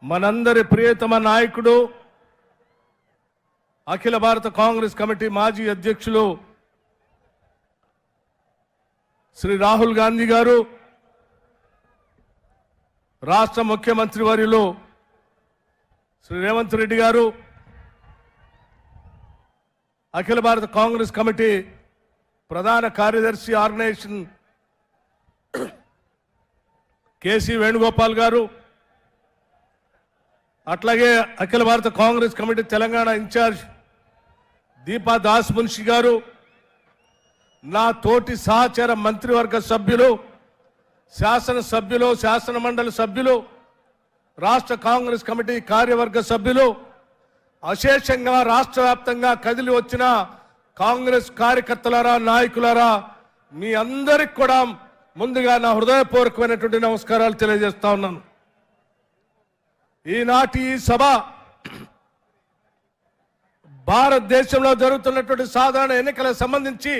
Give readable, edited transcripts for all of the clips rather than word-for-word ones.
మనందరి ప్రియతమ నాయకుడు అఖిల భారత కాంగ్రెస్ కమిటీ మాజీ అధ్యక్షులు శ్రీ రాహుల్ గాంధీ గారు, రాష్ట్ర ముఖ్యమంత్రి వర్యులు శ్రీ రేవంత్ రెడ్డి గారు, అఖిల భారత కాంగ్రెస్ కమిటీ ప్రధాన కార్యదర్శి ఆర్గనైజేషన్ కేసీ వేణుగోపాల్ గారు, అట్లాగే అఖిల భారత కాంగ్రెస్ కమిటీ తెలంగాణ ఇన్ఛార్జ్ దీపా దాస్ మున్షి గారు, నా తోటి సహచర మంత్రివర్గ సభ్యులు, శాసనసభ్యులు, శాసన మండలి సభ్యులు, రాష్ట్ర కాంగ్రెస్ కమిటీ కార్యవర్గ సభ్యులు, అశేషంగా రాష్ట్ర వ్యాప్తంగా కదిలి వచ్చిన కాంగ్రెస్ కార్యకర్తలారా, నాయకులారా, మీ అందరికి కూడా ముందుగా నా హృదయపూర్వకమైనటువంటి నమస్కారాలు తెలియజేస్తా ఉన్నాను. ఈనాటి ఈ సభ భారతదేశంలో జరుగుతున్నటువంటి సాధారణ ఎన్నికలకు సంబంధించి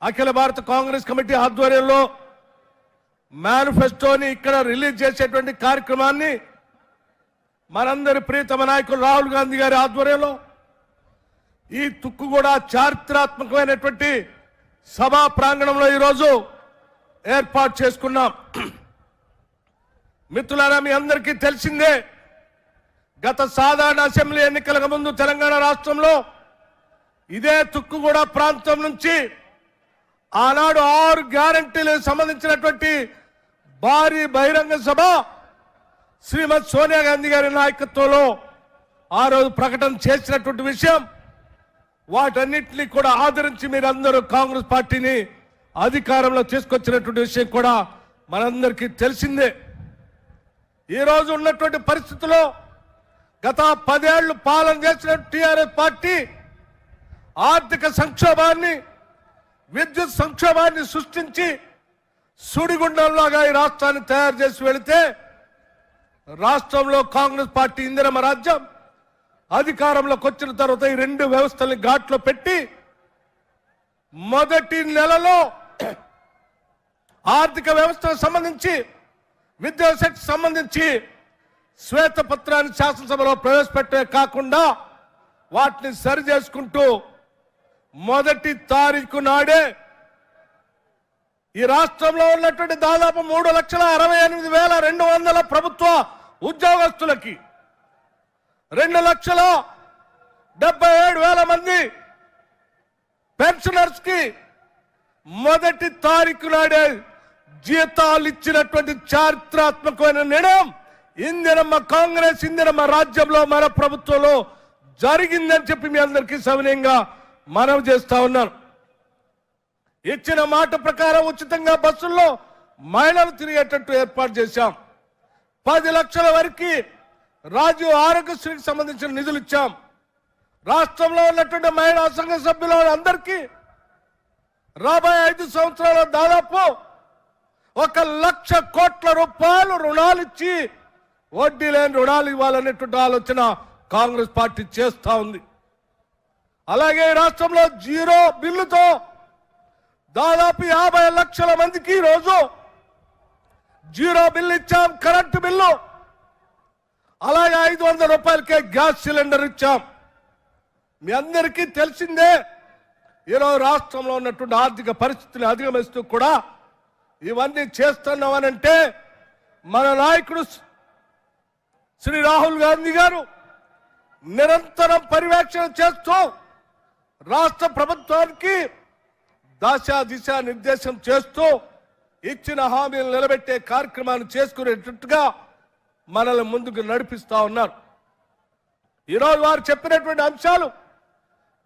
అఖిల భారత కాంగ్రెస్ కమిటీ ఆధ్వర్యంలో మేనిఫెస్టోని ఇక్కడ రిలీజ్ చేసేటువంటి కార్యక్రమాన్ని మనందరి ప్రియతమ నాయకులు రాహుల్ గాంధీ గారి ఆధ్వర్యంలో ఈ తుక్కుగూడ చారిత్రాత్మకమైనటువంటి సభా ప్రాంగణంలో ఈరోజు ఏర్పాటు చేసుకున్నాం. మిత్రులారా, మీ అందరికీ తెలిసిందే, గత సాధారణ అసెంబ్లీ ఎన్నికలకు ముందు తెలంగాణ రాష్ట్రంలో ఇదే తుక్కుగూడ ప్రాంతం నుంచి ఆనాడు 6 గ్యారంటీలకు సంబంధించినటువంటి భారీ బహిరంగ సభ శ్రీమతి సోనియా గాంధీ గారి నాయకత్వంలో ఆ రోజు ప్రకటన చేసినటువంటి విషయం, వాటన్నిటినీ కూడా ఆదరించి మీరందరూ కాంగ్రెస్ పార్టీని అధికారంలో తీసుకొచ్చినటువంటి విషయం కూడా మనందరికీ తెలిసిందే. ఈరోజు ఉన్నటువంటి పరిస్థితుల్లో గత 10 ఏళ్లు పాలన చేసిన టీఆర్ఎస్ పార్టీ ఆర్థిక సంక్షోభాన్ని, విద్యుత్ సంక్షోభాన్ని సృష్టించి సుడిగుండంలాగా ఈ రాష్ట్రాన్ని తయారు చేసి వెళితే రాష్ట్రంలో కాంగ్రెస్ పార్టీ ఇందిరమ్మ రాజ్యం అధికారంలోకి వచ్చిన తర్వాత ఈ 2 వ్యవస్థల్ని ఘాట్లో పెట్టి మొదటి నెలలో ఆర్థిక వ్యవస్థకు సంబంధించి, విద్యాశాఖకు సంబంధించి శ్వేతపత్రాన్ని శాసనసభలో ప్రవేశపెట్టే కాకుండా వాటిని సరి చేసుకుంటూ మొదటి తారీఖు నాడే ఈ రాష్ట్రంలో ఉన్నటువంటి దాదాపు 3,68,200 ప్రభుత్వ ఉద్యోగస్తులకి, 2,77,000 మంది పెన్షనర్స్ కి మొదటి తారీఖు నాడే జీతాలు ఇచ్చినటువంటి చారిత్రాత్మకమైన నిర్ణయం ఇందిరమ్మ కాంగ్రెస్, ఇందిరమ్మ రాజ్యంలో మన ప్రభుత్వంలో జరిగిందని చెప్పి మీ అందరికీ సవినయంగా మనవి చేస్తా ఉన్నాను. ఇచ్చిన మాట ప్రకారం ఉచితంగా బస్సుల్లో మహిళలు తిరిగేటట్టు ఏర్పాటు చేశాం. 10 లక్షల వరకు రాజీవ్ ఆరోగ్యశ్రీకి సంబంధించిన నిధులు ఇచ్చాం. రాష్ట్రంలో ఉన్నటువంటి మహిళా సంఘ సభ్యుల అందరికీ రాబోయే 5 సంవత్సరాల దాదాపు 1,00,000 కోట్ల రూపాయలు రుణాలు ఇచ్చి వడ్డీ లేని రుణాలు ఇవ్వాలనేటువంటి ఆలోచన కాంగ్రెస్ పార్టీ చేస్తా ఉంది. అలాగే రాష్ట్రంలో 0 బిల్లుతో దాదాపు 50 లక్షల మందికి ఈరోజు 0 బిల్లు ఇచ్చాం. కరెంటు బిల్లు, అలాగే 500 రూపాయలకే గ్యాస్ సిలిండర్ ఇచ్చాం. మీ అందరికీ తెలిసిందే, ఈరోజు రాష్ట్రంలో ఉన్నటువంటి ఆర్థిక పరిస్థితిని అధిగమిస్తూ కూడా ఇవన్నీ చేస్తున్నామనంటే మన నాయకుడు శ్రీ రాహుల్ గాంధీ గారు నిరంతరం పర్యవేక్షణ చేస్తూ రాష్ట్ర ప్రభుత్వానికి దిశ నిర్దేశం చేస్తూ ఇచ్చిన హామీలు నిలబెట్టే కార్యక్రమాన్ని చేసుకునేటట్టుగా మనల్ని ముందుకు నడిపిస్తా ఉన్నారు. ఈరోజు వారు చెప్పినటువంటి అంశాలు,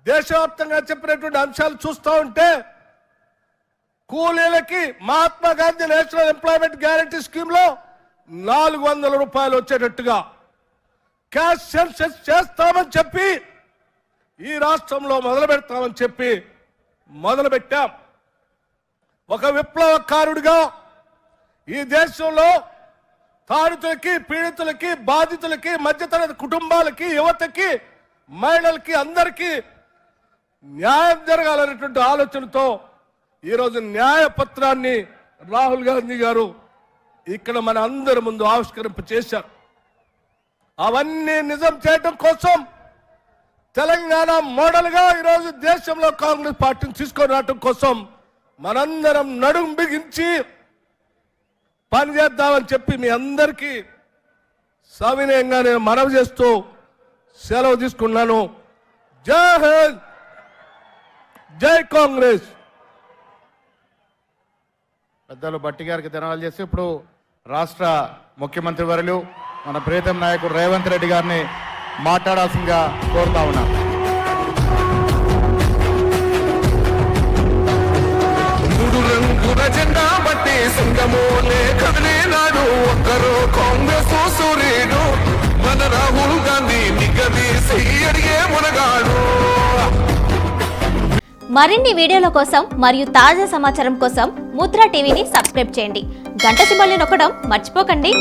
దేశవ్యాప్తంగా చెప్పినటువంటి అంశాలు చూస్తూ ఉంటే కూలీలకి Mahatma Gandhi national employment guarantee scheme లో 400 రూపాయలు వచ్చేటట్టుగా క్యాష్ సెన్సస్ చేస్తామని చెప్పి ఈ రాష్ట్రంలో మొదలు పెడతామని చెప్పి మొదలుపెట్టాం. ఒక విప్లవకారుడిగా ఈ దేశంలో తాడితులకి, పీడితులకి, బాధితులకి, మధ్యతరగతి కుటుంబాలకి, యువతకి, మహిళలకి అందరికీ న్యాయం జరగాలనేటువంటి ఆలోచనతో ఈరోజు న్యాయ పత్రాన్ని రాహుల్ గాంధీ గారు ఇక్కడ మన అందరి ముందు ఆవిష్కరింప చేశారు. అవన్నీ నిజం చేయడం కోసం తెలంగాణ మోడల్గా ఈరోజు దేశంలో కాంగ్రెస్ పార్టీని తీసుకొని రావడం కోసం మనందరం నడుం బిగించి పనిచేద్దామని చెప్పి మీ అందరికీ సవినయంగా నేను మనవి చేస్తూ సెలవు తీసుకున్నాను. జై హింద్, జై కాంగ్రెస్. పెద్దలు భట్టి గారికి ధన్యవాదాలు చేసి ఇప్పుడు రాష్ట్ర ముఖ్యమంత్రి వర్యులు మన ప్రియతమ నాయకుడు రేవంత్ రెడ్డి గారిని మాట్లాడాల్సిందిగా కోరుతా ఉన్నా. మూడు రంగుల జెండా బట్టి సింగమోలే కదిలేనాడు ఒక్కరు కాంగ్రెస్ సూర్యుడు మన రాహుల్ గాంధీ నిగదీసి అడిగే మునగాడు. మరిన్ని వీడియోల కోసం మరియు తాజా సమాచారం కోసం ముద్రా టీవీని సబ్స్క్రైబ్ చేయండి. గంట సింబల్ని నొక్కడం మర్చిపోకండి.